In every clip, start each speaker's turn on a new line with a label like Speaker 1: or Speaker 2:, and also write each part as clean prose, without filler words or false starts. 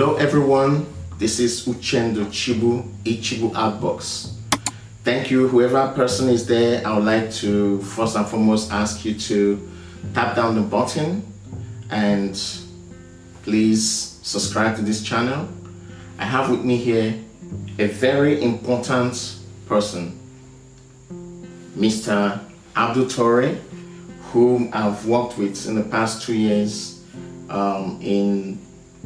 Speaker 1: Hello everyone, this is Uchendo Ichibu Outbox. Thank you, whoever person is there. I would like to first and foremost ask you to tap down the button and please subscribe to this channel. I have with me here a very important person, Mr. Abdou Touray, whom I've worked with in the past 2 years in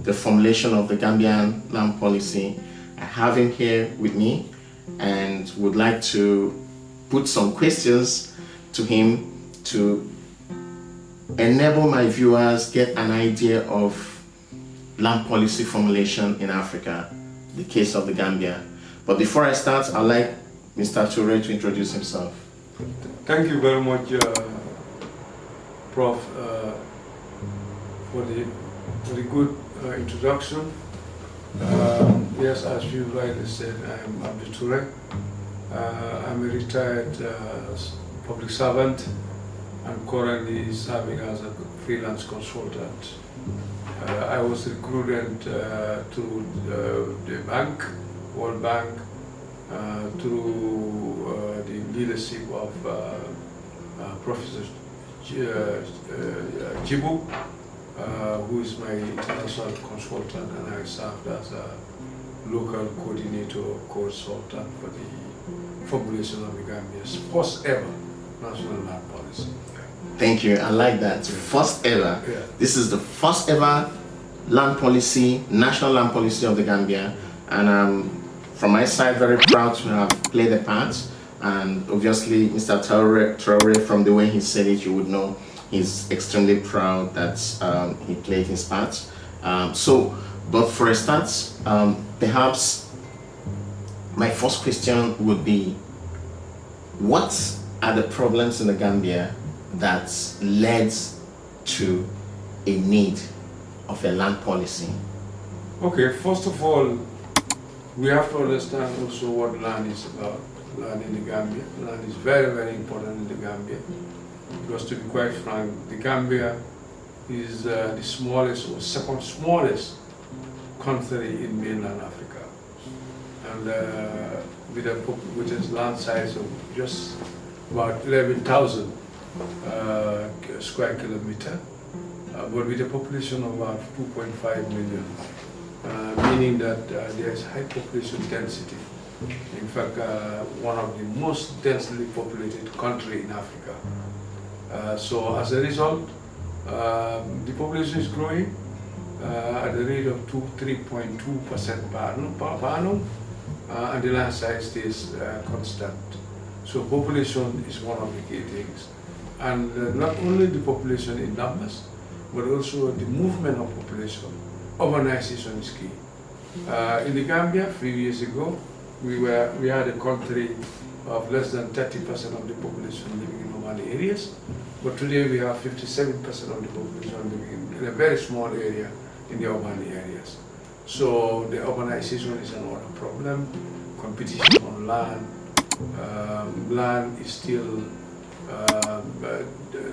Speaker 1: the formulation of the Gambian land policy. I have him here with me and would like to put some questions to him to enable my viewers get an idea of land policy formulation in Africa, the case of the Gambia. But before I start, I'd like Mr. Touray to introduce himself.
Speaker 2: Thank you very much, Prof, for the good introduction. Yes, as you rightly said, I'm Abdou Touray. I'm a retired public servant. I'm currently serving as a freelance consultant. I was recruited through the bank, World Bank, through the leadership of Professor Jibu, who is my international consultant, and I served as a local coordinator consultant for the formulation of the Gambia's first ever national land policy.
Speaker 1: Thank you, I like that. First ever.
Speaker 2: Yeah.
Speaker 1: This is the first ever land policy, national land policy of the Gambia, and I'm, from my side, very proud to have played a part. And obviously, Mr. Touray, from the way he said it, you would know he's extremely proud that he played his part. But for a start, perhaps my first question would be, what are the problems in the Gambia that led to a need of a land policy?
Speaker 2: Okay, first of all, we have to understand also what land is about. Land in the Gambia. Land is very, very important in the Gambia. Because to be quite frank, the Gambia is the smallest or second smallest country in mainland Africa. And with a land size of just about 11,000 square kilometer, but with a population of about 2.5 million, meaning that there is high population density. In fact, one of the most densely populated country in Africa. So as a result, the population is growing at the rate of 3.2% per annum, and the land size stays constant. So population is one of the key things. And not only the population in numbers, but also the movement of population. Urbanization is key. In the Gambia, a few years ago, we had a country of less than 30% of the population living in urban areas, but today we have 57% of the population living in a very small area in the urban areas. So the urbanization is another problem. Competition on land. Land is still,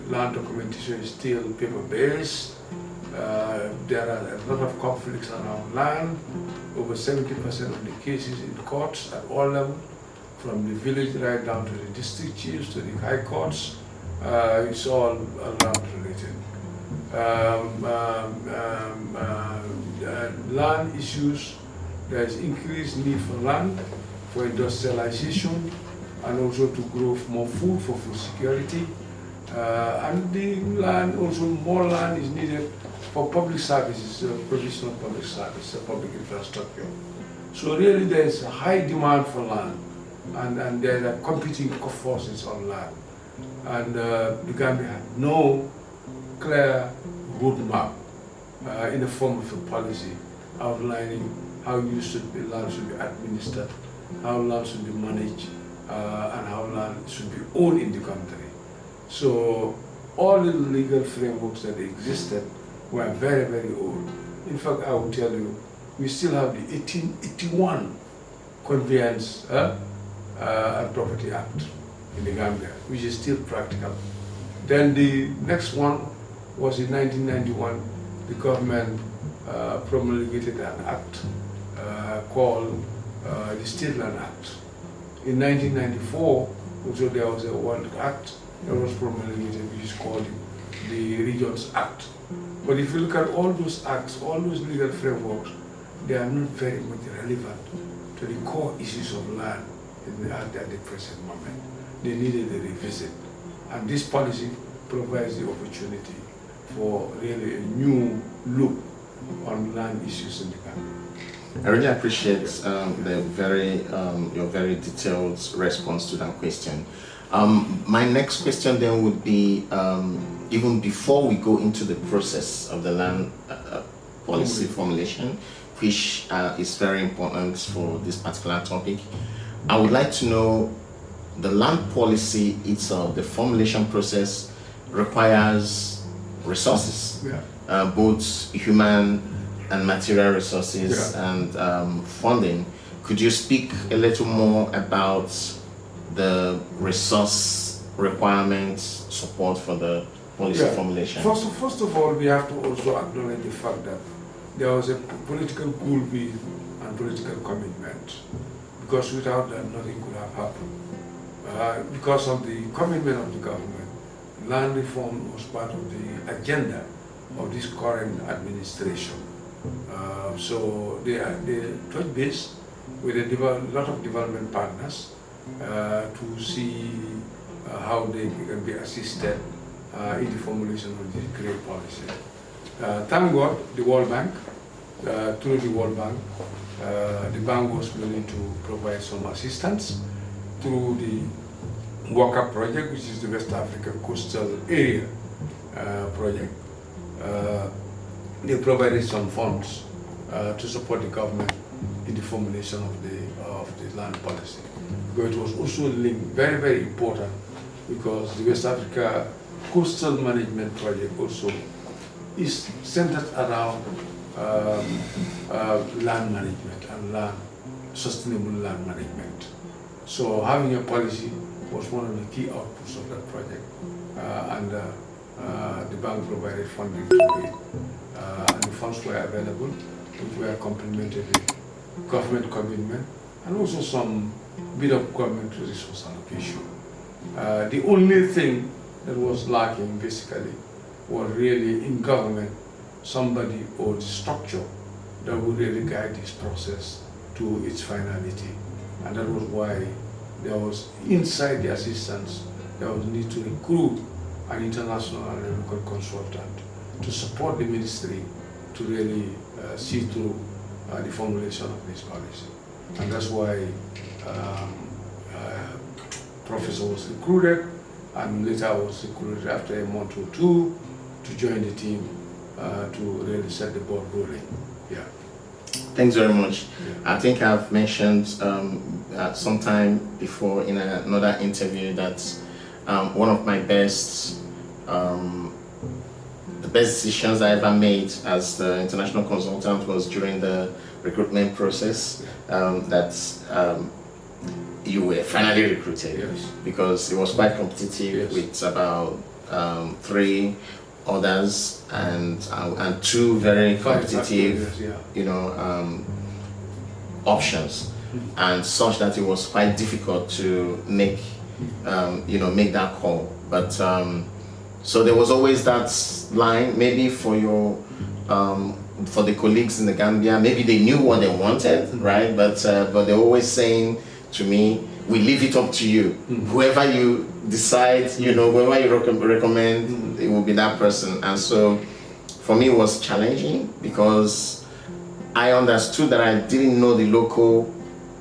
Speaker 2: land documentation is still paper-based. There are a lot of conflicts around land. Over 70% of the cases in courts at all levels, from the village right down to the district chiefs to the high courts, it's all land related. Land issues, there is increased need for land for industrialization and also to grow more food for food security. And the land, also more land is needed for public services, provision of public service, public infrastructure. So really there is a high demand for land, and there are competing forces on land. And the Gambia had no clear roadmap in the form of a policy outlining how land should be administered, how land should be managed, and how land should be owned in the country. So all the legal frameworks that existed were very, very old. In fact, I will tell you, we still have the 1881 Conveyance and Property Act in the Gambia, which is still practical. Then the next one was in 1991, the government promulgated an act called the State Land Act. In 1994, also there was a World Act that was promulgated, which is called the Regions Act. But if you look at all those acts, all those legal frameworks, they are not very much relevant to the core issues of land at the present moment. They needed a revisit. And this policy provides the opportunity for really a new look on land issues in the country.
Speaker 1: I really appreciate your very detailed response to that question. My next question then would be, even before we go into the process of the land policy formulation, which is very important for this particular topic, I would like to know the land policy itself, the formulation process requires resources, both human and material resources and funding. Could you speak a little more about the resource requirements, support for the policy formulation?
Speaker 2: First of all, we have to also acknowledge the fact that there was a political goodwill and political commitment, because without that nothing could have happened. Because of the commitment of the government, land reform was part of the agenda of this current administration. So they touch base with a lot of development partners to see how they can be assisted in the formulation of this great policy. Thank God, the World Bank, through the World Bank, the bank was willing to provide some assistance through the Walker project, which is the West African Coastal Area project. They provided some funds to support the government in the formulation of the land policy. But it was also linked, very, very important, because the West Africa Coastal Management Project also is centered around land management and sustainable land management. So having a policy was one of the key outputs of that project, and the bank provided funding to it, and the funds were available, which were complemented with government commitment and also some bit of government resource allocation. The only thing that was lacking basically was really in government somebody or the structure that would really guide this process to its finality. And that was why there was, inside the assistance, there was need to recruit an international and local consultant to support the ministry to really see through the formulation of this policy. And that's why Professor was recruited, and later was recruited after a month or two to join the team to really set the ball rolling. Yeah.
Speaker 1: Thanks very much.
Speaker 2: Yeah.
Speaker 1: I think I've mentioned sometime before in another interview that one of my best the best decisions I ever made as the international consultant was during the recruitment process. You were finally recruited.
Speaker 2: Yes.
Speaker 1: Because it was quite competitive. Yes. With about 3 others and 2 very competitive, options, and such that it was quite difficult to make that call. But so there was always that line, maybe for your for the colleagues in the Gambia, maybe they knew what they wanted, right? But they're always saying to me, we leave it up to you. Whoever you decide, whoever you recommend, it will be that person. And so for me it was challenging because I understood that I didn't know the local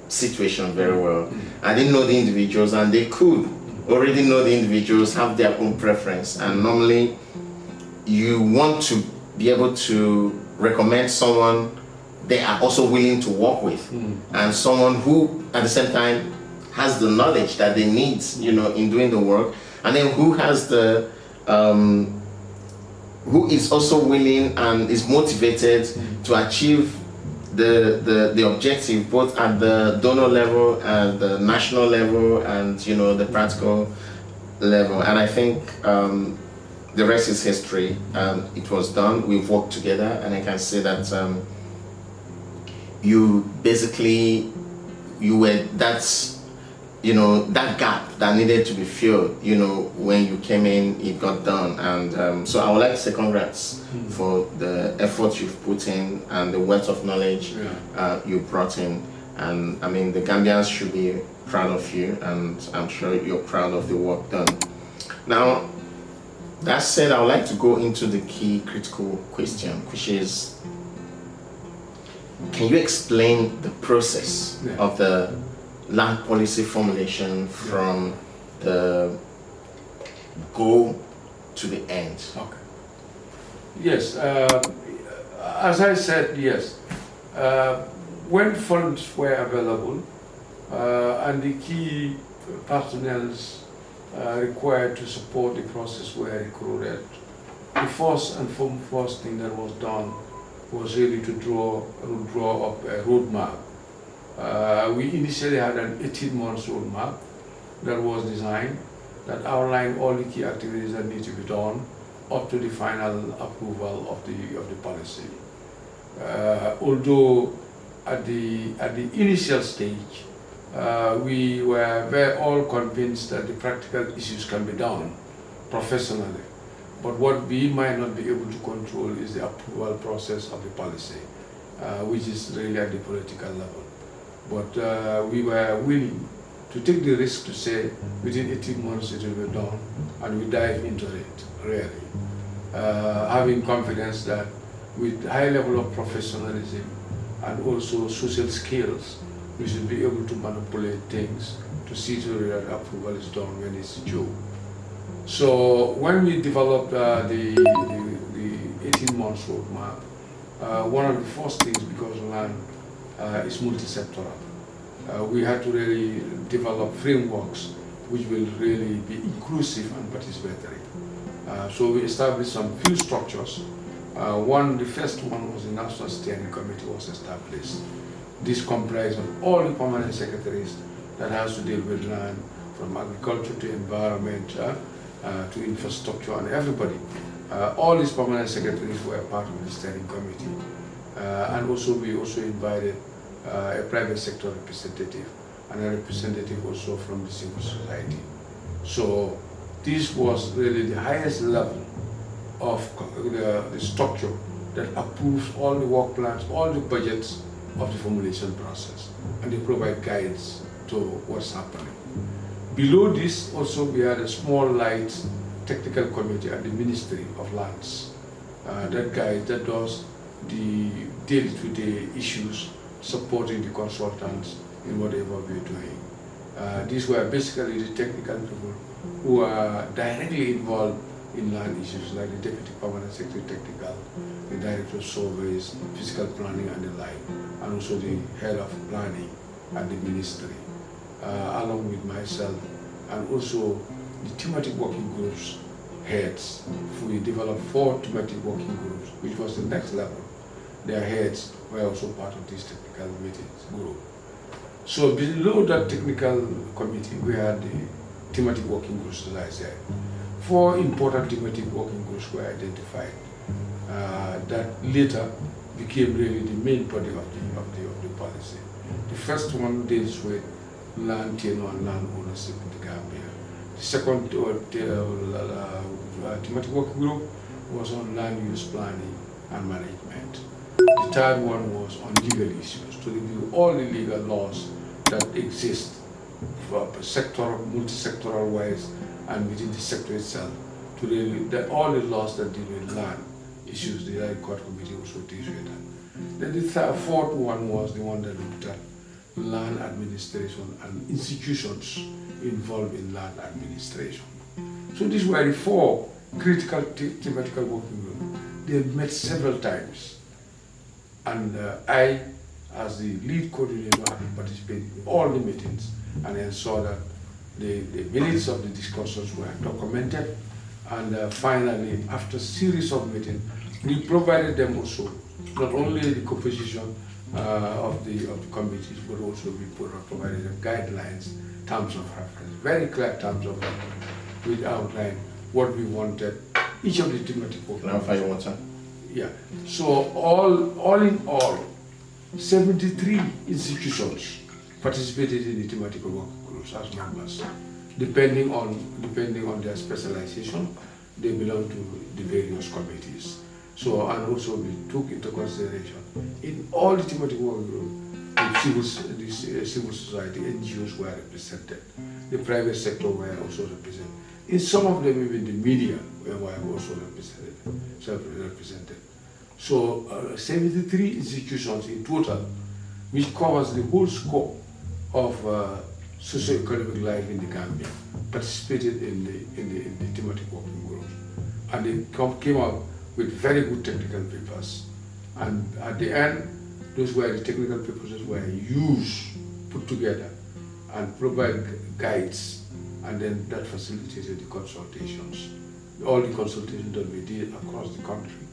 Speaker 1: situation very well. I didn't know the individuals, and they could already know the individuals, have their own preference. And normally you want to be able to recommend someone they are also willing to work with, and someone who at the same time has the knowledge that they need, in doing the work, and then who has the who is also willing and is motivated to achieve the objective, both at the donor level and the national level and the practical level. And I think the rest is history. It was done. We've worked together, and I can say that you basically were that gap that needed to be filled. When you came in, it got done, and so I would like to say congrats for the effort you've put in and the wealth of knowledge you brought in. And I mean, the Gambians should be proud of you, and I'm sure you're proud of the work done. Now, that said, I would like to go into the key critical question, which is, can you explain the process of the land policy formulation from the goal to the end?
Speaker 2: Okay. Yes, as I said, yes. When funds were available and the key personnel required to support the process were recruited, the first thing that was done was really to draw up a roadmap. We initially had an 18-month roadmap that was designed, that outlined all the key activities that need to be done up to the final approval of the policy. Although at the initial stage, we were all convinced that the practical issues can be done professionally. But what we might not be able to control is the approval process of the policy, which is really at the political level. But we were willing to take the risk to say within 18 months it will be done, and we dive into it, really. Having confidence that with high level of professionalism and also social skills, we should be able to manipulate things to see to it that approval is done when it's due. So when we developed the 18 months roadmap, one of the first things, because land is multi-sectoral, we had to really develop frameworks which will really be inclusive and participatory. So we established some few structures. The first one was the National Steering Committee was established. This comprised of all the permanent secretaries that has to deal with land, from agriculture to environment to infrastructure, and everybody. All these permanent secretaries were part of the steering committee. And also we also invited a private sector representative and a representative also from the civil society. So this was really the highest level of the structure that approves all the work plans, all the budgets of the formulation process, and they provide guidance to what's happening. Below this also we had a small light technical committee at the Ministry of Lands that does the day-to-day issues, supporting the consultants in whatever we're doing. These were basically the technical people who are directly involved in land issues, like the Deputy Permanent Secretary Technical, the Director of Surveys, Physical Planning and the like, and also the Head of Planning at the Ministry, along with myself, and also the thematic working groups heads. We developed 4 thematic working groups, which was the next level. Their heads were also part of this technical meetings group. So below that technical committee, we had the thematic working groups, as I said. 4 important thematic working groups were identified that later became really the main body of the policy. The first one deals with land tenure and land ownership in the Gambia. The second thematic working group was on land use planning and management. The third one was on legal issues, to review all the legal laws that exist for multi-sectoral wise and within the sector itself, to really all the laws that deal with land issues. The High Court Committee also deals with that. Then the fourth one was the one that looked at land administration and institutions involved in land administration. So these were the 4 critical thematical working groups. They met several times, and I, as the lead coordinator, had to participate in all the meetings and ensure that the minutes of the discussions were documented. And finally, after a series of meetings, we provided them also not only the composition of the committees, but also we provided them guidelines, terms of reference, very clear terms of reference, which outlined what we wanted each of the thematic working
Speaker 1: Now fire water.
Speaker 2: yeah. So all in all, 73 institutions participated in the thematic working groups as members. Depending on their specialization, they belong to the various committees. So, and also we took into consideration in all the thematic working groups, the civil society, NGOs were represented, the private sector were also represented. In some of them, even the media were also represented. So 73 institutions in total, which covers the whole scope of socio-economic life in the Gambia, participated in the thematic working groups. And they came out with very good technical papers. And at the end, those were the technical papers that were used, put together, and provide guides, and then that facilitated the consultations. All the consultations that we did across the country.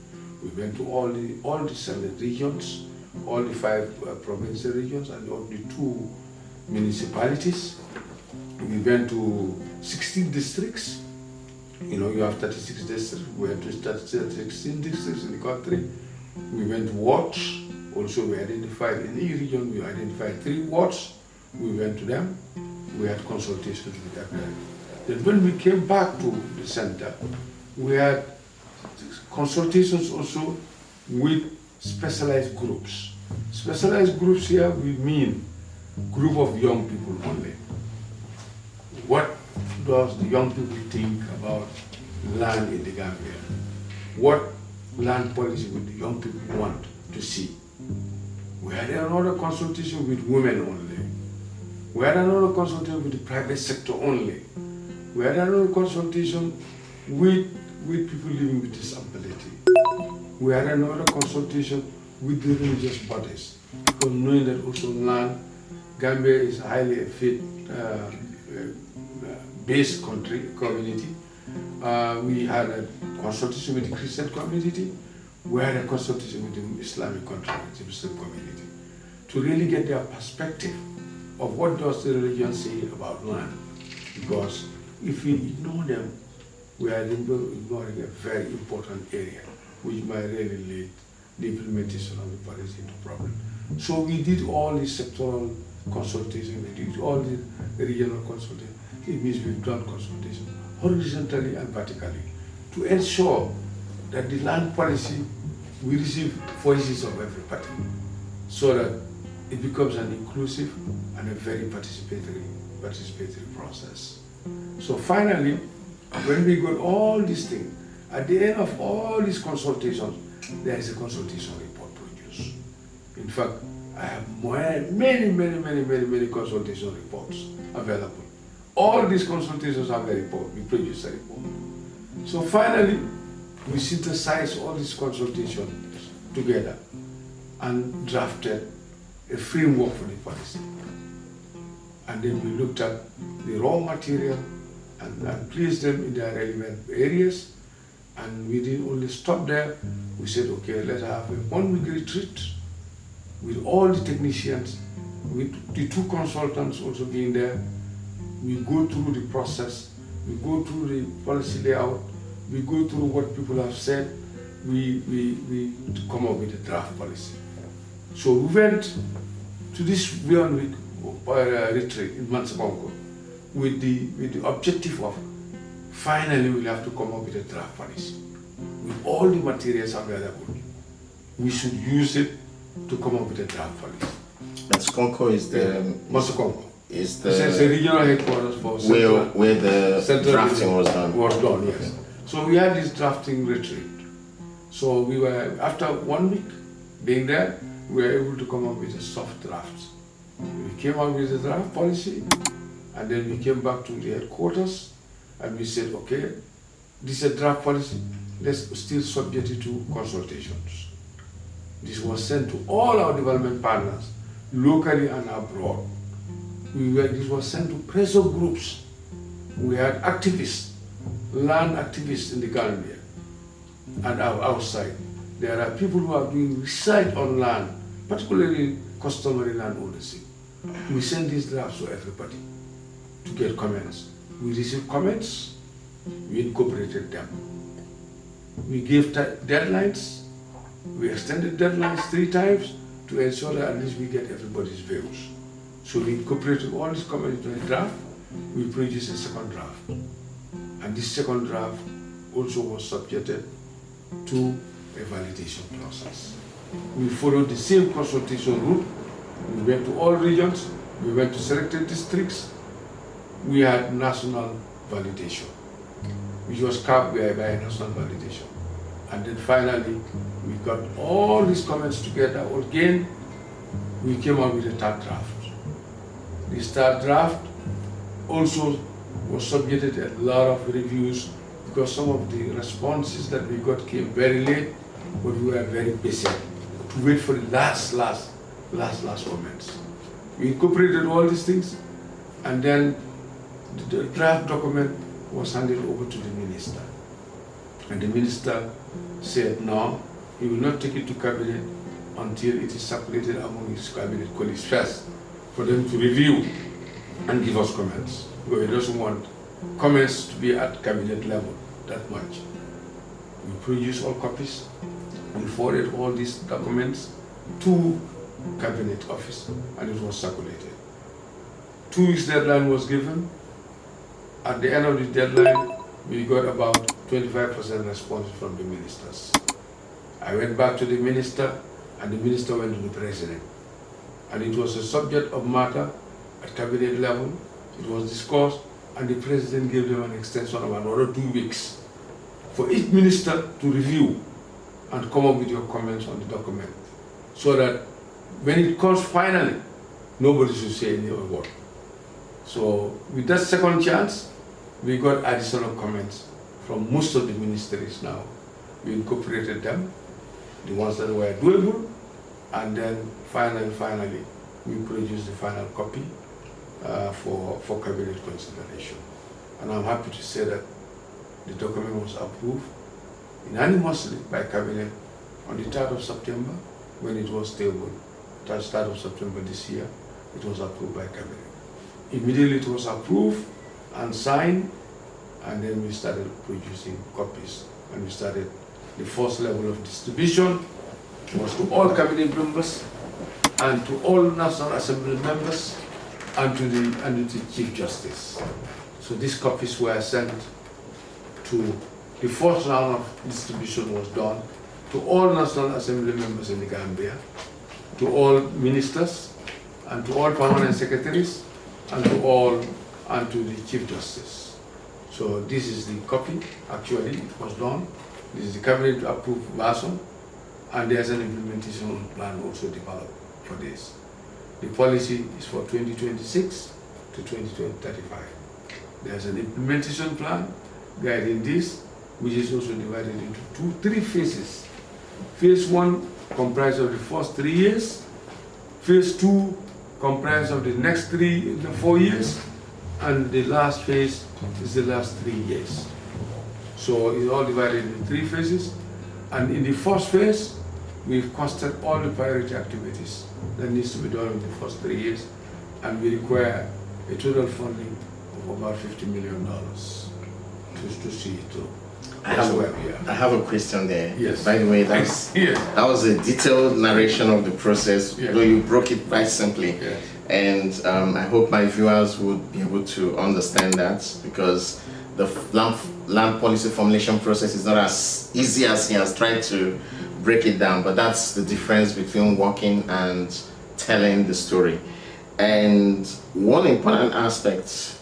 Speaker 2: We went to all the 7 regions, all the 5 provincial regions, and all the 2 municipalities. We went to 16 districts. You know, you have 36 districts. We went to 16 districts in the country. We went to wards. Also, we identified in each region, we identified 3 wards. We went to them. We had consultations with them. Then when we came back to the center, we had consultations also with specialized groups. Specialized groups here, we mean group of young people only. What does the young people think about land in the Gambia? What land policy would the young people want to see? We had another consultation with women only. We had another consultation with the private sector only. We had another consultation with people living with disability. We had another consultation with the religious bodies, because knowing that also land, Gambia is a highly faith-based community. We had a consultation with the Christian community. We had a consultation with the Islamic community to really get their perspective of what does the religion say about land. Because if we ignore them, we are ignoring a very important area, which might really lead the implementation of the policy into problem. So we did all the sectoral consultation, we did all the regional consultation. It means we've done consultation horizontally and vertically to ensure that the land policy, we receive voices of everybody, so that it becomes an inclusive and a very participatory process. So finally, when we got all these things, at the end of all these consultations, there is a consultation report produced. In fact, I have many consultation reports available. All these consultations are the report, we produce a report. So finally, we synthesized all these consultations together and drafted a framework for the policy. And then we looked at the raw material and placed them in their relevant areas. And we didn't only stop there. We said, okay, let's have a 1-week retreat with all the technicians, with the 2 consultants also being there. We go through the process, we go through the policy layout, we go through what people have said, we come up with a draft policy. So we went to this 1-week retreat in Mansakongo with the objective of finally we'll have to come up with a draft policy. With all the materials available, we should use it to come up with a draft policy.
Speaker 1: Mansakongo is the...
Speaker 2: Mansakongo.
Speaker 1: It's the...
Speaker 2: It's a regional headquarters for Central,
Speaker 1: where the drafting was done.
Speaker 2: Was done, yes. So we had this drafting retreat. So we were, after 1 week being there, we were able to come up with a soft draft. We came up with a draft policy, and then we came back to the headquarters, and we said, okay, this is a draft policy, let's still subject it to consultations. This was sent to all our development partners, locally and abroad. This was sent to pressure groups. We had activists, land activists in the Gambia and outside. There are people who are doing research on land, particularly customary land ownership. We send these drafts to everybody to get comments. We received comments, we incorporated them. We gave deadlines. We extended deadlines 3 times to ensure that at least we get everybody's views. So we incorporated all these comments into a draft. We produced a second draft. And this second draft also was subjected to a validation process. We followed the same consultation route. We went to all regions. We went to selected districts. We had national validation, which was capped by national validation. And then finally, we got all these comments together. Again, we came out with a third draft. This third draft also was subjected to a lot of reviews because some of the responses that we got came very late, but we were very patient to wait for the last comments. We incorporated all these things, and then the draft document was handed over to the minister. And the minister said, no, he will not take it to cabinet until it is circulated among his cabinet colleagues first, for them to review and give us comments. Because he doesn't want comments to be at cabinet level that much. We produced all copies. We forwarded all these documents to cabinet office, and it was circulated. 2 weeks deadline was given. At the end of the deadline, we got about 25% response from the ministers. I went back to the minister, and the minister went to the president. And it was a subject of matter at cabinet level. It was discussed, and the president gave them an extension of another 2 weeks for each minister to review and come up with your comments on the document, so that when it comes finally, nobody should say any other word. So with that second chance, we got additional comments from most of the ministries now. We incorporated them, the ones that were doable, and then finally, we produced the final copy for cabinet consideration. And I'm happy to say that the document was approved unanimously by cabinet on the 3rd of September when it was tabled. 3rd of September this year, it was approved by cabinet. Immediately it was approved and signed, and then we started producing copies. And we started the first level of distribution was to all cabinet members and to all National Assembly members and to the Chief Justice. So these copies were sent to the first round of distribution was done to all National Assembly members in the Gambia, to all ministers, and to all permanent secretaries, and to the Chief Justice. So this is the copy. Actually, it was done. This is the cabinet approved version, and there's an implementation plan also developed for this. The policy is for 2026 to 2035. There's an implementation plan guiding this, which is also divided into 3 phases. Phase 1 comprises of the first 3 years. Phase 2 comprises of the next 4 years, and the last phase is the last 3 years. So it's all divided into 3 phases. And in the first phase, we've costed all the priority activities that needs to be done in the first 3 years, and we require a total funding of about $50 million to see it through.
Speaker 1: I have a question there.
Speaker 2: Yes.
Speaker 1: By the way, that was a detailed narration of the process,
Speaker 2: Yes.
Speaker 1: though you broke it quite simply.
Speaker 2: Yes.
Speaker 1: And I hope my viewers would be able to understand that, because the land policy formulation process is not as easy as he has tried to break it down, but that's the difference between walking and telling the story. And one important aspect,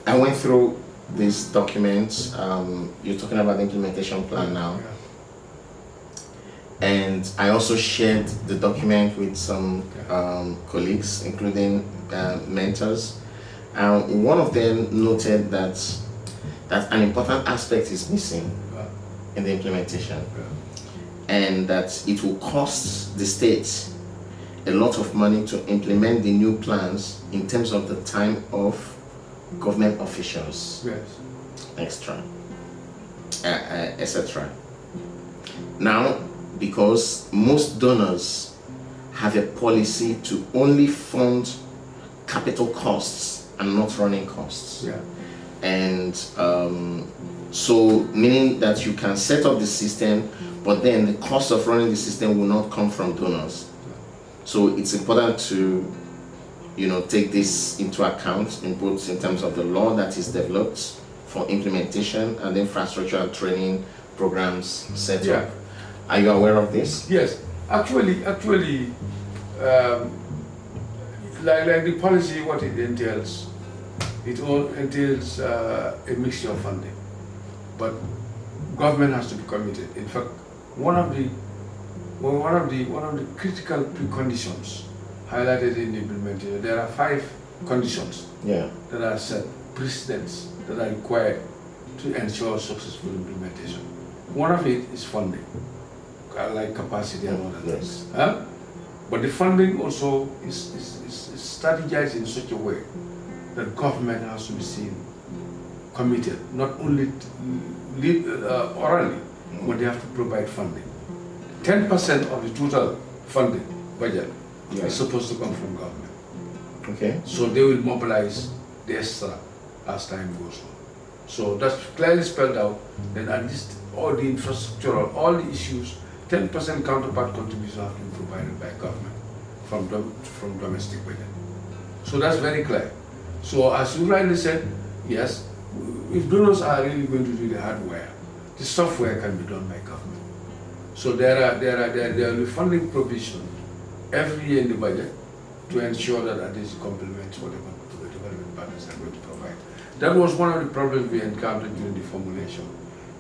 Speaker 1: I went through these documents. You're talking about the implementation plan now. And I also shared the document with some colleagues, including mentors. One of them noted that an important aspect is missing in the implementation, and that it will cost the state a lot of money to implement the new plans in terms of the time of government officials, etc. Now, because most donors have a policy to only fund capital costs and not running costs. and so meaning that you can set up the system, but then the cost of running the system will not come from donors. So it's important to, you know, take this into account in both in terms of the law that is developed for implementation and the infrastructure and training programs set up. Are you aware of this?
Speaker 2: Yes, actually, like the policy, what it entails, it all entails a mixture of funding, but government has to be committed. In fact, one of the critical preconditions highlighted in the implementation, there are 5 conditions that are set, precedents that are required to ensure successful implementation. One of it is funding, like capacity and other things. But the funding also is strategized in such a way that government has to be seen committed, not only orally, but they have to provide funding. 10% of the total funding budget is supposed to come from government.
Speaker 1: Okay.
Speaker 2: So they will mobilize the extra as time goes on. So that's clearly spelled out that at least all the infrastructural, all the issues, 10% counterpart contribution have to be provided by government from domestic budget. So that's very clear. So as you rightly said, yes, if donors are really going to do the hardware, the software can be done by government. So there will be funding provision every year in the budget to ensure that at least complements whatever the development partners are going to provide. That was one of the problems we encountered during the formulation.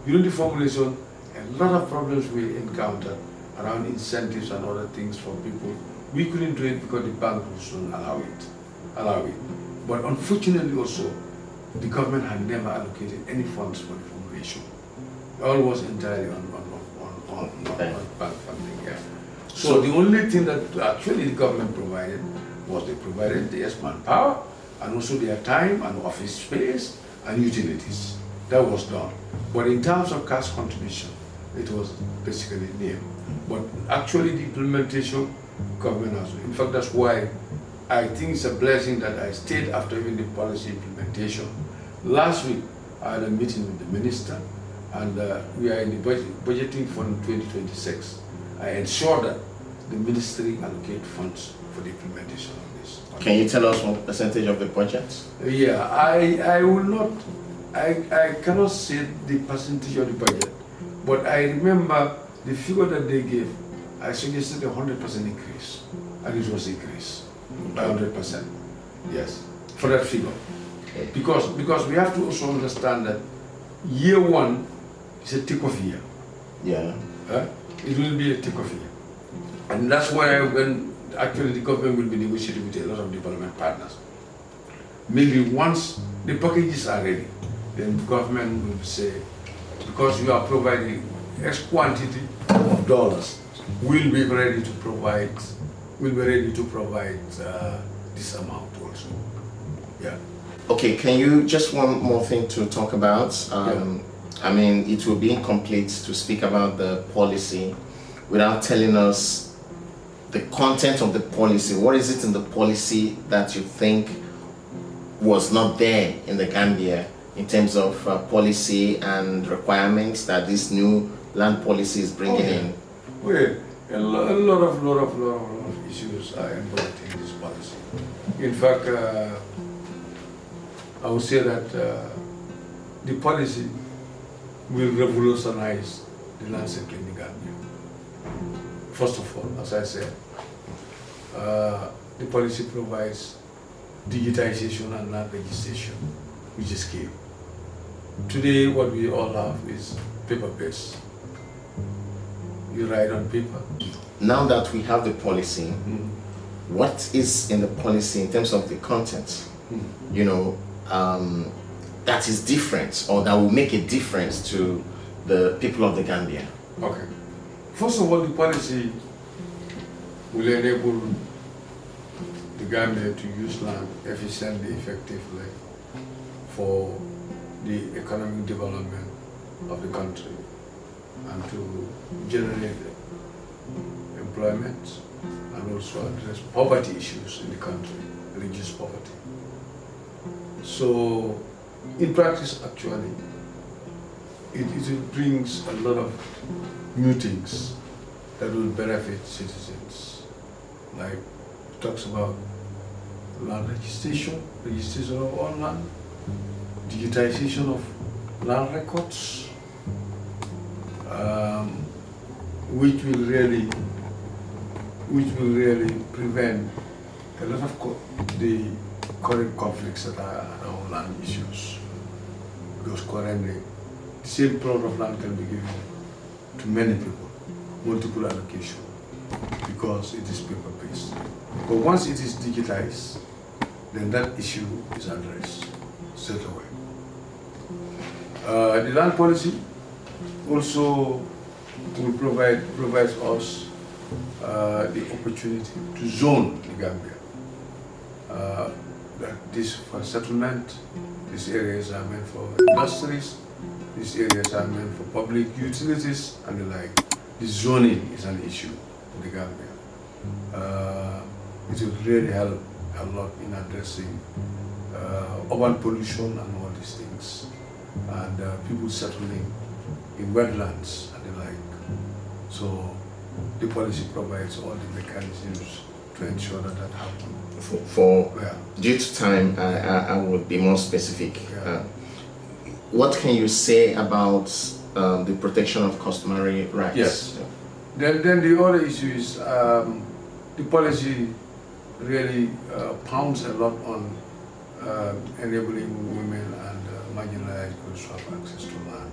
Speaker 2: During the formulation, a lot of problems we encountered around incentives and other things for people. We couldn't do it because the bank wouldn't allow it. But unfortunately also, the government had never allocated any funds for the formulation. All was entirely on bank funding. So the only thing that actually the government provided was they provided the manpower and also their time and office space and utilities. That was done. But in terms of cash contribution, it was basically nil. But actually the implementation, government has. In fact, that's why I think it's a blessing that I stayed after even the policy implementation. Last week, I had a meeting with the minister, and we are in the budgeting for 2026. I ensure that the ministry allocate funds for the implementation of this.
Speaker 1: Can you tell us what percentage of the budget?
Speaker 2: Yeah, I will not, I cannot say the percentage of the budget, but I remember the figure that they gave. I suggested a 100% increase, and it was increased by 100%. Yes, for that figure. Because we have to also understand that year one is a take-off year.
Speaker 1: Yeah.
Speaker 2: It will be a take-off year. And that's why when actually the government will be negotiating with a lot of development partners. Maybe once the packages are ready, then the government will say, because you are providing X quantity of dollars, we'll be ready to provide this amount also. Yeah.
Speaker 1: Okay, can you just one more thing to talk about? I mean, it will be incomplete to speak about the policy without telling us the content of the policy. What is it in the policy that you think was not there in the Gambia in terms of policy and requirements that this new land policy is bringing in?
Speaker 2: Well, a lot of issues are involved in this policy. In fact, I would say that the policy will revolutionize the land sector in the Gambia. First of all, as I said, the policy provides digitization and land registration, which is key. Today, what we all have is paper-based. You write on paper.
Speaker 1: Now that we have the policy, what is in the policy in terms of the content, you know, that is different or that will make a difference to the people of the Gambia?
Speaker 2: Okay. First of all, the policy will enable the Gambia to use land efficiently, effectively for the economic development of the country and to generate employment and also address poverty issues in the country, reduce poverty. So in practice, actually, it brings a lot of new things that will benefit citizens. Like, it talks about land registration of all land, digitization of land records, which will really prevent a lot of the current conflicts that are around land issues. Because currently, the same plot of land can be given to many people, multiple allocation, because it is paper-based. But once it is digitized, then that issue is addressed straight away. The land policy also will provides us the opportunity to zone the Gambia. That this for settlement, these areas are meant for industries, these areas are meant for public utilities and the like. The zoning is an issue in the Gambia. It will really help a lot in addressing urban pollution and all these things, and people settling in wetlands and the like. So the policy provides all the mechanisms to ensure that that happens.
Speaker 1: Due to time, I would be more specific.
Speaker 2: Yeah.
Speaker 1: What can you say about the protection of customary rights?
Speaker 2: Yes. Then the other issue is the policy really pounds a lot on enabling women and marginalized groups to have access to land.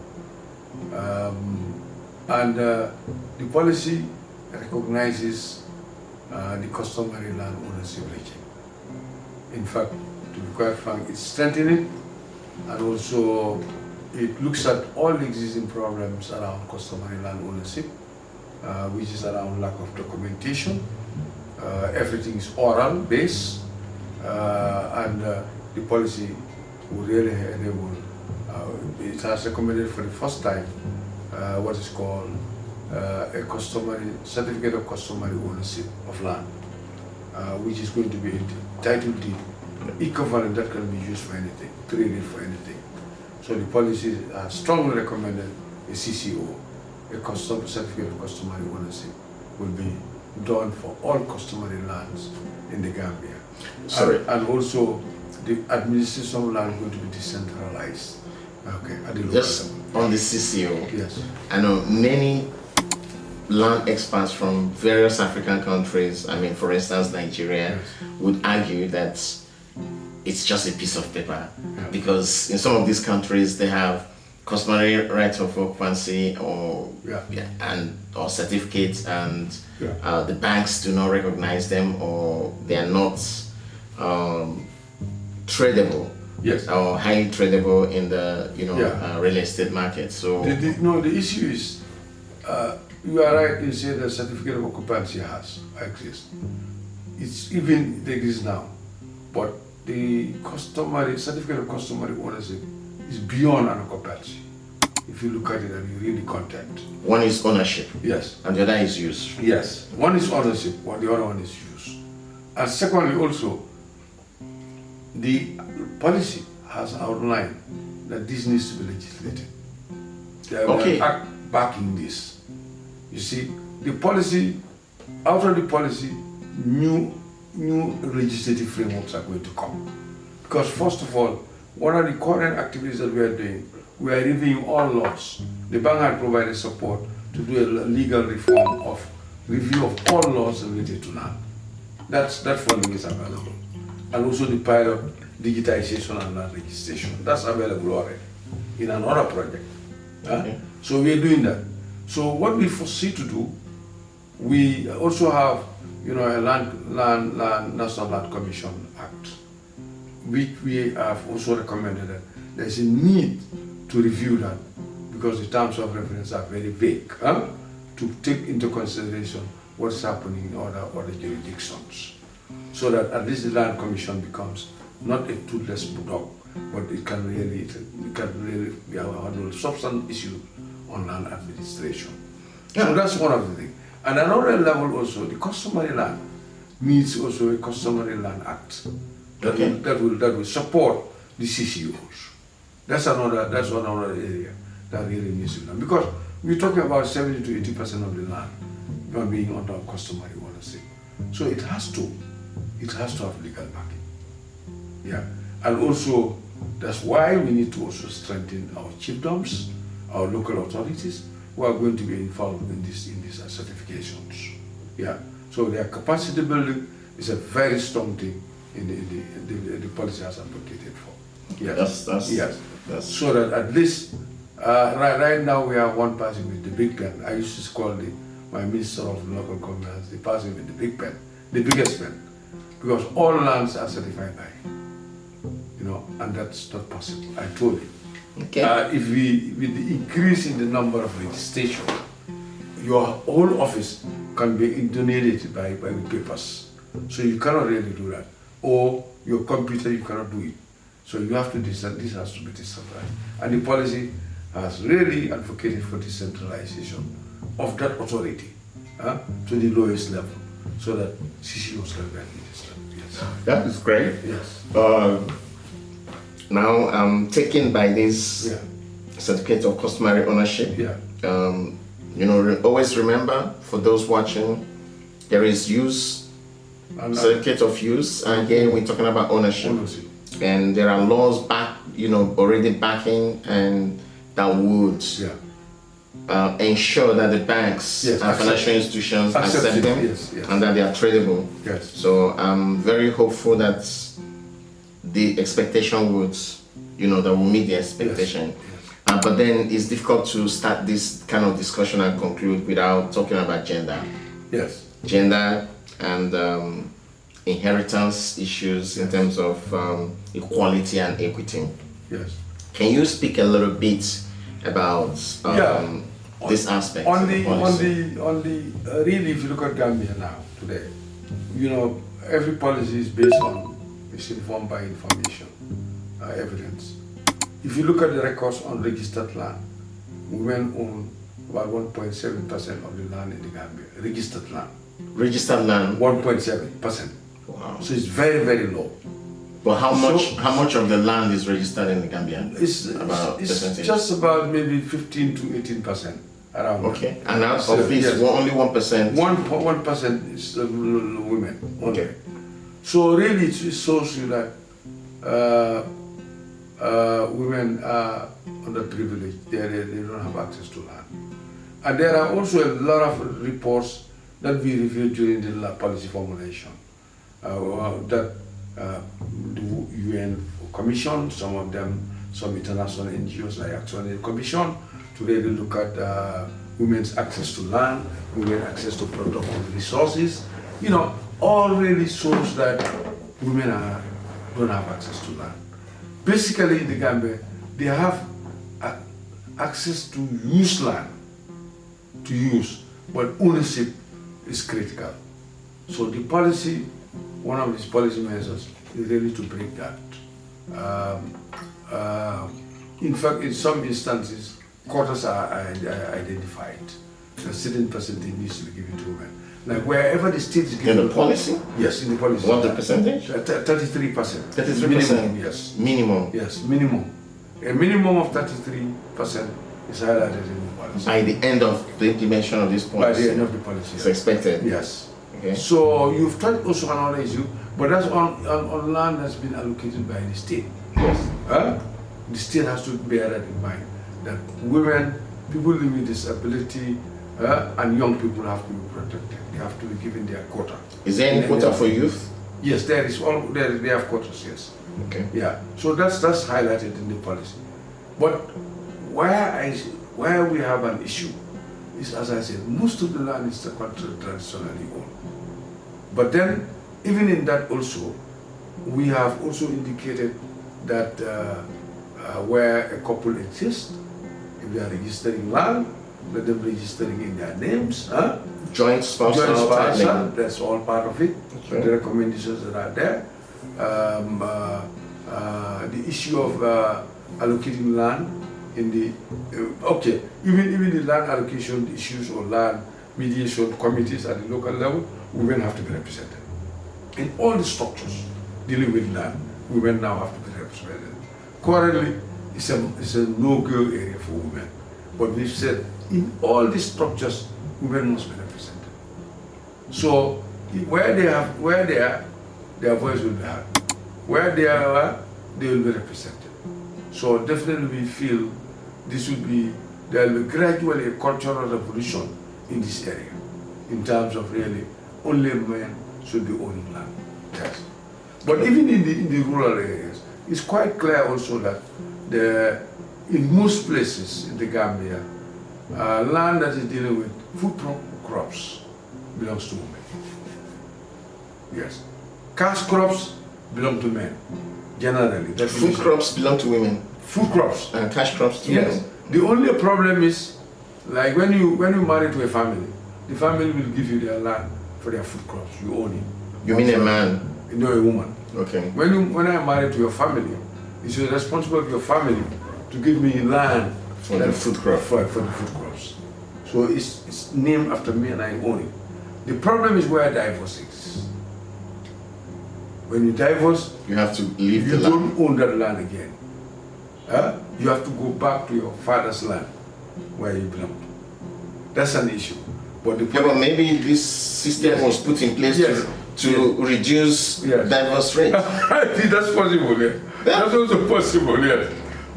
Speaker 2: The policy recognizes the customary land ownership regime. In fact, to be quite frank, it's strengthening, and also it looks at all the existing problems around customary land ownership, which is around lack of documentation. Everything is oral based, and the policy will really enable. It has recommended for the first time what is called a customary certificate of customary ownership of land, which is going to be a title deed equivalent that can be used for anything, traded for anything. So the policy strongly recommended a CCO, a certificate of customary ownership, will be done for all customary lands in the Gambia.
Speaker 1: Sorry.
Speaker 2: And also the administration of land is going to be decentralized. Okay, at the local
Speaker 1: Just
Speaker 2: level.
Speaker 1: on the CCO.
Speaker 2: Yes.
Speaker 1: I know many land experts from various African countries, I mean, for instance, Nigeria,
Speaker 2: Yes.
Speaker 1: would argue that it's just a piece of paper,
Speaker 2: Yeah.
Speaker 1: because in some of these countries they have customary rights of occupancy or or certificates, and the banks do not recognize them, or they are not tradable.
Speaker 2: Yes.
Speaker 1: Or highly tradable in the real estate market. So
Speaker 2: The issue is, you are right in saying that certificate of occupancy exists. It exists now, but the certificate of customary ownership is beyond an occupancy. If you look at it and you read the content.
Speaker 1: one is ownership,
Speaker 2: Yes.
Speaker 1: and the other is use.
Speaker 2: Yes. One is ownership, while the other one is use. And secondly, also, the policy has outlined that this needs to be legislated. There
Speaker 1: Okay.
Speaker 2: an act backing this. You see, the policy, out of the policy, new legislative frameworks are going to come. Because first of all, one of the current activities that we are doing, we are reviewing all laws. The bank had provided support to do a legal reform of review of all laws related to land. That funding is available. And also the pilot digitization and land registration. That's available already in another project.
Speaker 1: Okay.
Speaker 2: So we are doing that. So what we foresee to do, we also have a National Land Commission Act, which we have also recommended that there's a need to review that, because the terms of reference are very vague, to take into consideration what's happening in other jurisdictions, so that at least the Land Commission becomes not a toothless dog, but it can really handle substantive issues on land administration. So that's one of the things. And another level also, the customary land needs also a customary land act that will support the CCOs. That's another area that really needs to be done. Because we're talking about 70 to 80% of the land not being under customary ownership. So it has to have legal backing. Yeah. And also, that's why we need to also strengthen our chiefdoms, our local authorities who are going to be involved in these certifications. Yeah. So their capacity building is a very strong thing in the policy has advocated for. Yes. Yes. So that at least right now we have one person with the big pen. I used to call my minister of local government the person with the big pen, the biggest pen, because all lands are certified by him. You know, and that's not possible. I told you.
Speaker 1: Okay.
Speaker 2: If with the increase in the number of registration, your whole office can be inundated by the papers. So you cannot really do that. Or your computer, you cannot do it. So you have to this has to be decentralized. And the policy has really advocated for decentralization of that authority to the lowest level, so that CCOs can be administered. Yes.
Speaker 1: That is great.
Speaker 2: Yes.
Speaker 1: Now, taken by this certificate of customary ownership, you know, always remember, for those watching, there is use, certificate of use, and here we're talking about ownership. And there are laws already backing, and that would ensure that the banks and financial institutions accept them and that they are tradable.
Speaker 2: Yes.
Speaker 1: So I'm very hopeful that the expectation would, that will meet the expectation.
Speaker 2: Yes.
Speaker 1: But then it's difficult to start this kind of discussion and conclude without talking about gender.
Speaker 2: Yes.
Speaker 1: Gender and inheritance issues in terms of equality and equity.
Speaker 2: Yes.
Speaker 1: Can you speak a little bit about this aspect?
Speaker 2: Really, if you look at Gambia now today, every policy is based on, it's informed by information, evidence. If you look at the records on registered land, women own about 1.7% of the land in the Gambia. Registered land.
Speaker 1: Registered land.
Speaker 2: 1.7%.
Speaker 1: Wow.
Speaker 2: So it's very, very low.
Speaker 1: But how much of the land is registered in the Gambia?
Speaker 2: It's just about maybe 15 to 18% around.
Speaker 1: Okay. And out of this, only 1%.
Speaker 2: 1% is women. Only.
Speaker 1: Okay.
Speaker 2: So really, it shows you that women are underprivileged. They don't have access to land. And there are also a lot of reports that we reviewed during the policy formulation. That the UN Commission, some of them, some international NGOs like actually commission to really look at women's access to land, women's access to productive resources. All really shows that women don't have access to land. Basically, in the Gambia, they have access to use land, but ownership is critical. So the policy, one of these policy measures is really to break that. In fact, in some instances, quotas are identified. A certain percentage needs to be given to women. Like wherever the state is giving...
Speaker 1: In the policy?
Speaker 2: Yes, in the policy.
Speaker 1: What the percentage?
Speaker 2: 33%.
Speaker 1: 33%?
Speaker 2: Minimum, yes.
Speaker 1: Minimum?
Speaker 2: Yes, minimum. A minimum of 33% is highlighted in the policy.
Speaker 1: By the end of the implementation of this policy?
Speaker 2: By the end of the policy.
Speaker 1: It's expected?
Speaker 2: Yes.
Speaker 1: Okay.
Speaker 2: So you've touched also another issue, but that's on land that's been allocated by the state.
Speaker 1: Yes.
Speaker 2: The state has to bear that in mind, that women, people living with disability, and young people have to be protected. They have to be given their quota.
Speaker 1: Is there any quota for youth?
Speaker 2: Yes, there is. They have quotas. Yes.
Speaker 1: Okay.
Speaker 2: Yeah. So that's highlighted in the policy. But where we have an issue is, as I said, most of the land is traditionally owned. But then, even in that also, we have also indicated that where a couple exists, if they are registering land, let them registering in their names.
Speaker 1: Joint spousal,
Speaker 2: that's all part of it.
Speaker 1: Okay.
Speaker 2: The recommendations that are there. The issue of allocating land in the even the land allocation issues or land mediation committees at the local level, women have to be represented. In all the structures dealing with land, women now have to be represented. Currently, it's a no-go area for women. But we've said in all these structures, women must be represented. So where they are, their voice will be heard. Where they are, they will be represented. So definitely we feel there will be gradually a cultural revolution in this area, in terms of really only men should be owning land. Yes. But even in the rural areas, it's quite clear also that in most places in the Gambia, land that is dealing with food crops belongs to women. Yes. Cash crops belong to men, generally.
Speaker 1: Food crops belong to women.
Speaker 2: Food crops.
Speaker 1: And cash crops to
Speaker 2: yes.
Speaker 1: women.
Speaker 2: The only problem is, like when you marry to a family, the family will give you their land for their food crops. You own it.
Speaker 1: You mean a man?
Speaker 2: No, a woman.
Speaker 1: Okay.
Speaker 2: When I am married to your family, it's responsible of your family to give me land
Speaker 1: for the food crops.
Speaker 2: For the food crops. So it's named after me and I own it. The problem is where divorce is. When you divorce,
Speaker 1: you have to leave the land.
Speaker 2: You don't own that land again. You have to go back to your father's land where you belong to. That's an issue. But
Speaker 1: but maybe this system was put in place to reduce divorce rate.
Speaker 2: That's possible, yeah. That's also possible, yes.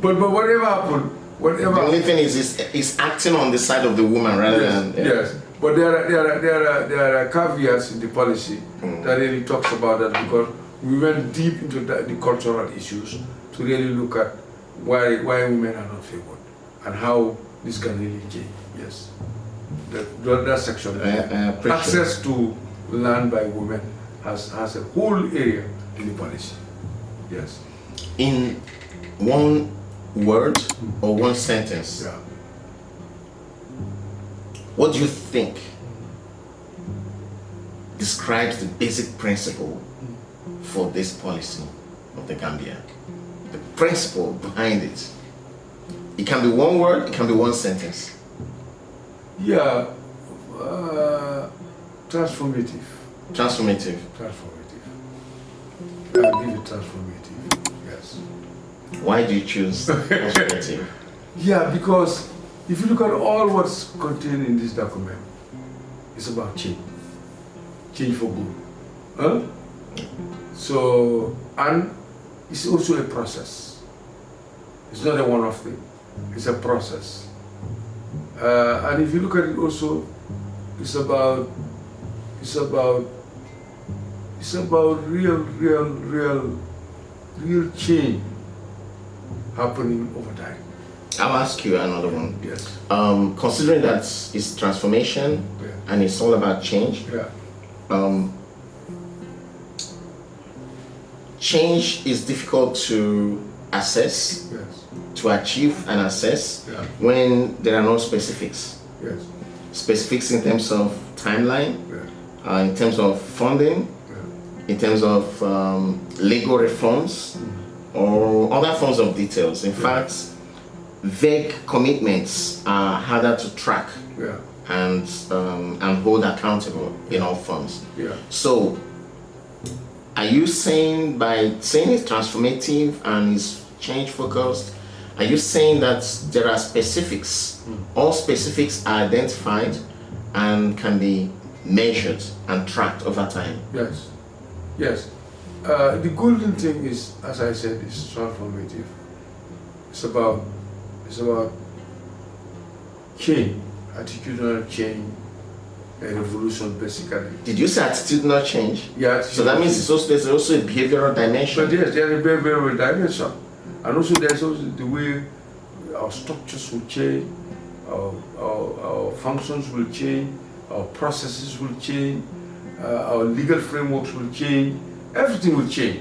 Speaker 2: But whatever happened,
Speaker 1: the only thing is acting on the side of the woman rather than
Speaker 2: yes. But there are caveats in the policy that really talks about that, because we went deep into the cultural issues to really look at why women are not favored and how this can really change. Yes, that section. Access to land by women has a whole area in the policy. Yes.
Speaker 1: In one word or one sentence, what do you think describes the basic principle for this policy of the Gambia? The principle behind it. It can be one word, it can be one sentence.
Speaker 2: Yeah, transformative.
Speaker 1: Transformative.
Speaker 2: Transformative. I'll give it transformative, yes.
Speaker 1: Why do you choose transformative?
Speaker 2: Yeah, because if you look at all what's contained in this document, it's about change. Change for good. Huh? So, and it's also a process. It's not a one-off thing. It's a process. And if you look at it also, it's about real change happening over time.
Speaker 1: I'll ask you another one.
Speaker 2: Yes.
Speaker 1: Considering that it's transformation and it's all about change, change is difficult to assess, to achieve and assess when there are no specifics.
Speaker 2: Yes.
Speaker 1: Specifics in terms of timeline, in terms of funding, in terms of legal reforms, or other forms of details. In fact, vague commitments are harder to track and hold accountable in all forms. So, are you saying, by saying it's transformative and it's change focused, are you saying that there are specifics, all specifics are identified and can be measured and tracked over time?
Speaker 2: Yes, yes. The golden thing is, as I said, is transformative. It's about change, attitudinal change, a revolution basically.
Speaker 1: Did you say attitudinal change?
Speaker 2: Yeah.
Speaker 1: So that means there's also a behavioral dimension.
Speaker 2: But yes, there's a behavioral dimension. And also there's also the way our structures will change, our functions will change, our processes will change, our legal frameworks will change, everything will change,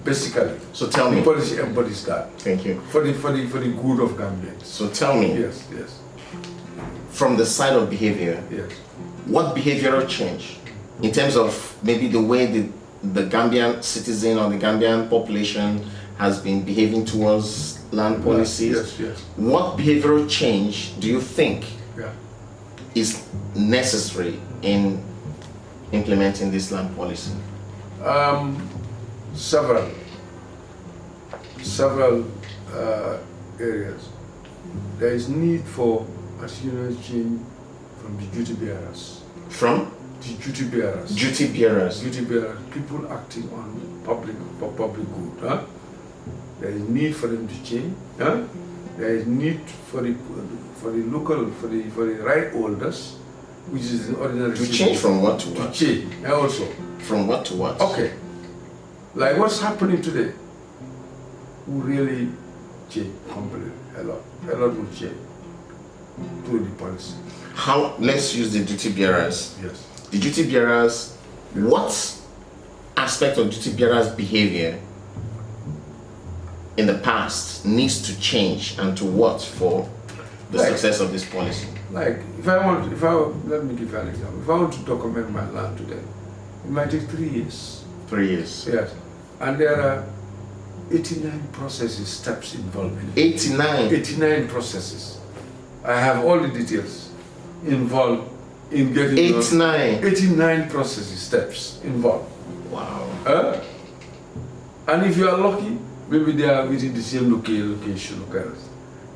Speaker 2: basically.
Speaker 1: So tell me.
Speaker 2: The policy embodies that.
Speaker 1: Thank you.
Speaker 2: For the good of Gambians.
Speaker 1: So tell me.
Speaker 2: Yes.
Speaker 1: From the side of behavior, what behavioral change, in terms of maybe the way the Gambian citizen or the Gambian population has been behaving towards land policies, what behavioral change do you think is necessary in implementing this land policy?
Speaker 2: Several areas, there is need for attitudinal change from the duty bearers.
Speaker 1: From?
Speaker 2: The duty bearers.
Speaker 1: Duty bearers.
Speaker 2: Duty bearers, people acting on public for public good. Huh? There is need for them to change. Huh? There is need for the local for the right holders, which is the ordinary.
Speaker 1: To change from what to what?
Speaker 2: To change, and also.
Speaker 1: From what to what?
Speaker 2: Okay. Like what's happening today will really change completely. A lot will change through the policy.
Speaker 1: How? Let's use the duty bearers.
Speaker 2: Yes.
Speaker 1: The duty bearers. What aspect of duty bearers' behavior in the past needs to change, and to what for the success of this policy?
Speaker 2: Like let me give you an example. If I want to document my land today, it might take 3 years.
Speaker 1: 3 years.
Speaker 2: Yes. And there are 89 steps involved in it.
Speaker 1: 89?
Speaker 2: 89 processes. I have all the details involved in getting 89 steps involved.
Speaker 1: Wow.
Speaker 2: And if you are lucky, maybe they are within the same location.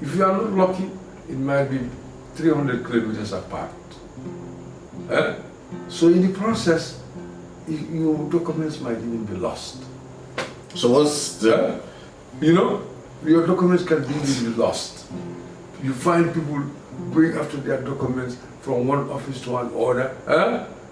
Speaker 2: If you are not lucky, it might be 300 kilometers apart. So in the process, your documents might even be lost.
Speaker 1: So what's the...
Speaker 2: your documents can be lost. You find people going after their documents from one office to another.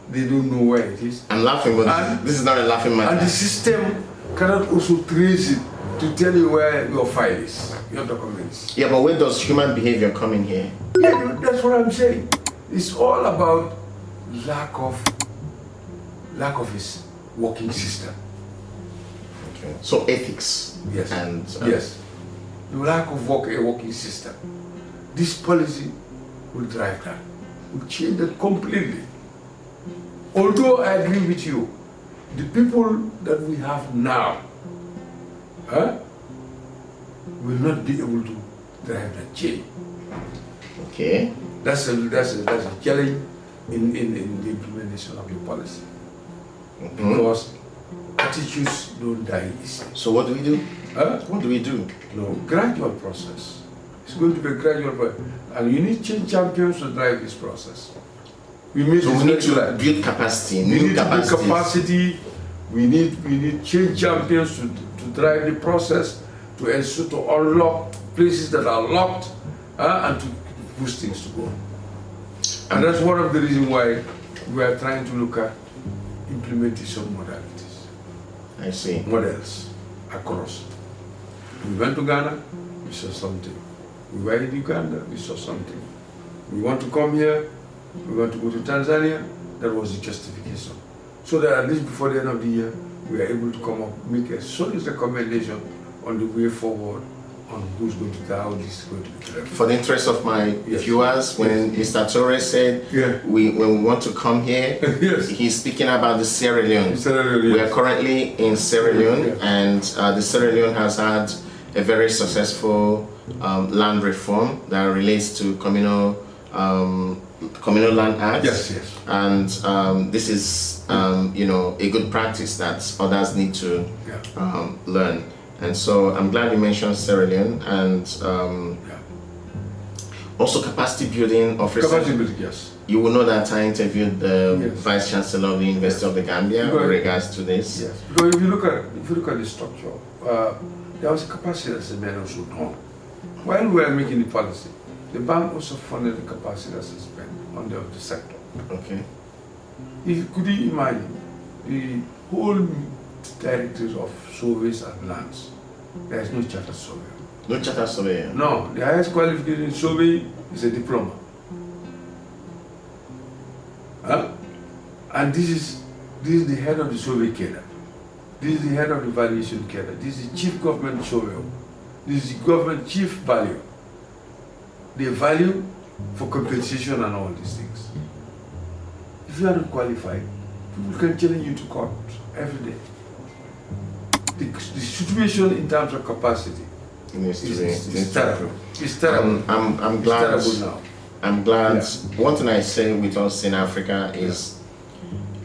Speaker 2: They don't know where it is.
Speaker 1: I'm laughing, but this is not a laughing matter.
Speaker 2: And the system cannot also trace it to tell you where your file is, your documents.
Speaker 1: Yeah, but where does human behavior come in here?
Speaker 2: Yeah, that's what I'm saying. It's all about lack of its working system.
Speaker 1: Okay. So ethics.
Speaker 2: Yes.
Speaker 1: And
Speaker 2: yes. The lack of a working system. This policy will drive that. Will change that completely. Although I agree with you, the people that we have now will not be able to drive that change.
Speaker 1: Okay.
Speaker 2: That's a challenge in the implementation of the policy. Because attitudes don't die easy.
Speaker 1: So what do we do? What do we do?
Speaker 2: No, gradual process. It's going to be a gradual process. And you need change champions to drive this process. We need
Speaker 1: to build capacity, new
Speaker 2: capacity. We need change champions to drive the process, to ensure to unlock places that are locked, and to push things to go. And that's one of the reasons why we are trying to look at implementation modalities.
Speaker 1: I see.
Speaker 2: Models across. We went to Ghana, we saw something. We were in Uganda, we saw something. We want to come here, we want to go to Tanzania, that was the justification. So that at least before the end of the year, we are able to come up, make a solid recommendation on the way forward, on who's going to do how this is going to be delivered.
Speaker 1: For the interest of my viewers, when Mr. Touray said when we want to come here, he's speaking about the Sierra Leone. We are currently in Sierra Leone, and the Sierra Leone has had a very successful land reform that relates to communal land acts. And this is a good practice that others need to learn. And so I'm glad you mentioned Sierra Leone, and also capacity building of research.
Speaker 2: Capacity building, yes.
Speaker 1: You will know that I interviewed the Vice Chancellor of the University of the Gambia with regards to this.
Speaker 2: Yes, because if you look at the structure, there was a capacity assessment also done. While we were making the policy, the bank also funded the capacity assessment on the sector.
Speaker 1: Okay.
Speaker 2: Could you imagine the whole directors of surveys and lands? There is no chartered surveyor.
Speaker 1: No chartered surveyor?
Speaker 2: No, the highest qualification in survey is a diploma. And this is the head of the survey cadre. This is the head of the valuation cadre. This is the chief government surveyor. This is the government chief value. They value for compensation and all these things. If you are not qualified, people can challenge you to court every day. The situation in terms of capacity is terrible. It's terrible.
Speaker 1: I'm glad.
Speaker 2: It's terrible now.
Speaker 1: I'm glad. One thing I say with us in Africa is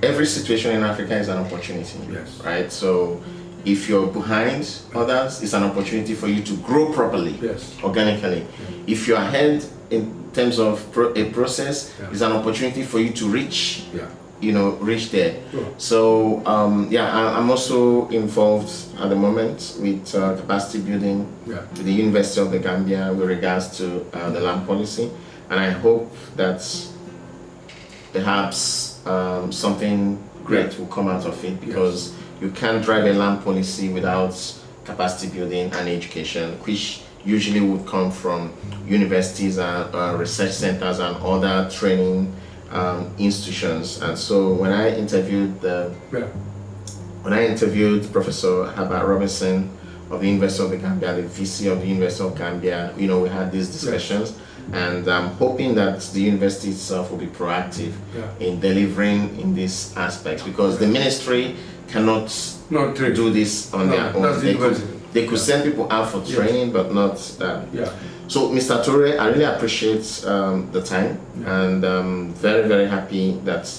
Speaker 1: every situation in Africa is an opportunity.
Speaker 2: Yes.
Speaker 1: Right. So If you're behind others, it's an opportunity for you to grow properly, organically. If you're ahead in terms of a process, it's an opportunity for you to reach, reach there. So I'm also involved at the moment with capacity building with the University of the Gambia with regards to the land policy, and I hope that perhaps something great will come out of it, because you can't drive a land policy without capacity building and education, which usually would come from universities and research centers and other training institutions. And so when I interviewed Professor Herbert Robinson of the University of the Gambia, the VC of the University of Gambia, we had these discussions. And I'm hoping that the university itself will be proactive in delivering in this aspect, because the ministry cannot do this on their own. They could send people out for training, but not that. So, Mr. Touray, I really appreciate the time, and I'm very, very happy that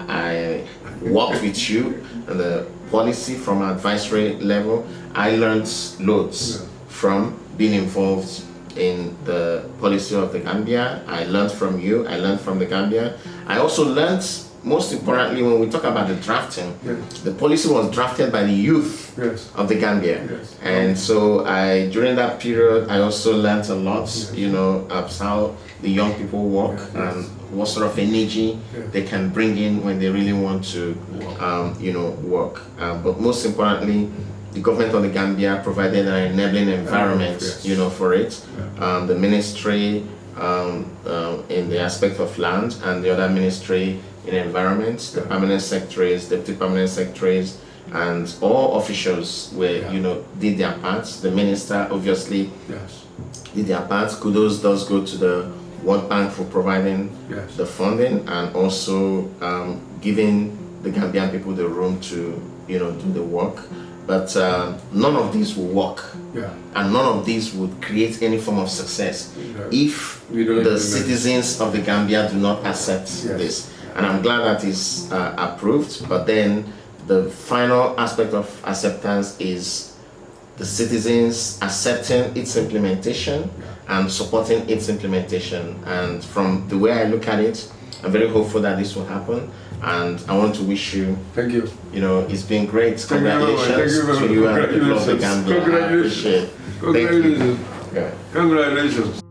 Speaker 1: I worked with you and the policy from advisory level. I learned loads from being involved in the policy of the Gambia. I learned from you, I learned from the Gambia. I also learned, most importantly, when we talk about the drafting, the policy was drafted by the youth of the Gambia. And so during that period, I also learned a lot, of how the young people work and what sort of energy they can bring in when they really want to, work. But most importantly, the government of the Gambia provided an enabling environment, for it. The ministry in the aspect of land, and the other ministry in environment, the permanent secretaries, deputy permanent secretaries, and all officials did their parts. The minister obviously did their parts. Kudos does go to the World Bank for providing the funding, and also giving the Gambian people the room to do the work. But none of these will work, and none of these would create any form of success if the citizens of the Gambia do not accept this. And I'm glad that is approved, but then the final aspect of acceptance is the citizens accepting its implementation and supporting its implementation. And from the way I look at it, I'm very hopeful that this will happen. And I want to wish you,
Speaker 2: thank you.
Speaker 1: It's been great. Congratulations to you and the people of the Gambia. I appreciate it.
Speaker 2: Congratulations. Congratulations.